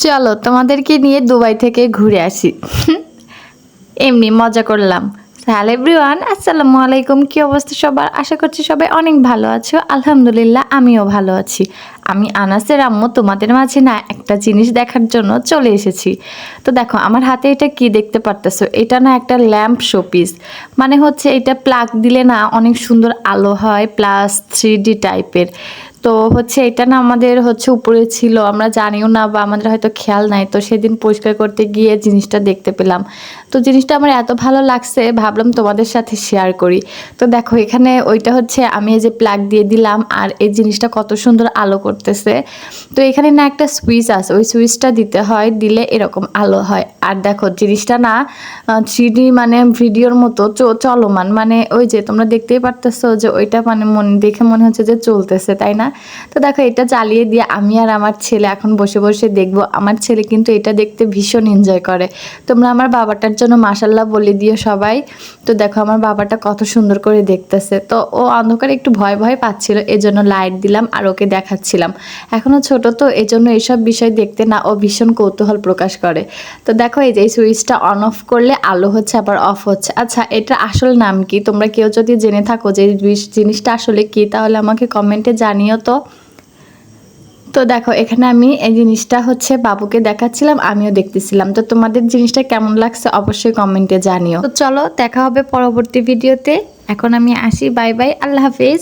চলো তোমাদেরকে নিয়ে দুবাই থেকে ঘুরে আসি। এমনি মজা করলাম। হ্যালো এভরিওয়ান, আসসালামু আলাইকুম। কি অবস্থা সবার? আশা করছি সবাই অনেক ভালো আছো। আলহামদুলিল্লাহ আমিও ভালো আছি। আমি আনাসের আম্মু তোমাদের মাঝে না একটা জিনিস দেখার জন্য চলে এসেছি। তো দেখো আমার হাতে এটা কি দেখতে পারতেছো, এটা না একটা ল্যাম্প শোপিস। মানে হচ্ছে এটা প্লাগ দিলে না অনেক সুন্দর আলো হয়, প্লাস 3D টাইপের। তো হচ্ছে এটা না আমাদের হচ্ছে উপরে ছিল, আমরা জানিও না বা আমাদের হয়তো খেয়াল নাই। তো সেদিন পরিষ্কার করতে গিয়ে জিনিসটা দেখতে পেলাম। তো জিনিসটা আমার এত ভালো লাগছে, ভাবলাম তোমাদের সাথে শেয়ার করি। তো দেখো এখানে ওইটা হচ্ছে আমি এই যে প্লাগ দিয়ে দিলাম, আর এই জিনিসটা কত সুন্দর আলো করতেছে। তো এখানে না একটা সুইচ আছে, ওই সুইচটা দিতে হয়, দিলে এরকম আলো হয়। আর দেখো জিনিসটা না 3D মানে ভিডিওর মতো চলমান, মানে ওই যে তোমরা দেখতেই পারতেছো যে ওইটা মানে দেখে মনে হচ্ছে যে চলতেছে, তাই না? তো দেখো এটা চালিয়ে দিয়ে আমি আর আমার ছেলে এখন বসে বসে দেখবো। আমার ছেলে কিন্তু এটা দেখতে ভীষণ এনজয় করে। তোমরা আমার বাবাটার জন্য মাশাল্লাহ বলে দিও সবাই। তো দেখো আমার বাবাটা কত সুন্দর করে দেখতেছে। তো ও অন্ধকারে একটু ভয় ভয় পাচ্ছিল, এজন্য লাইট দিলাম আর ওকে দেখাচ্ছিলাম। এখনো ছোট তো এজন্য এইসব বিষয় দেখতে না ও ভীষণ কৌতূহল প্রকাশ করে। তো দেখো এই যে এই সুইচটা অন অফ করলে আলো হচ্ছে আবার অফ হচ্ছে। আচ্ছা এটা আসল নাম কি? তোমরা কেউ যদি জেনে থাকো যে এই জিনিসটা আসলে কি, তাহলে আমাকে কমেন্টে জানিও তো। তো দেখো এখানে আমি এই জিনিসটা হচ্ছে বাবুকে দেখাচ্ছিলাম, আমিও দেখতেছিলাম। তো তোমাদের জিনিসটা কেমন লাগছে অবশ্যই কমেন্টে জানিও। তো চলো দেখা হবে পরবর্তী ভিডিওতে। এখন আমি আসি, বাই বাই, আল্লাহ হাফেজ।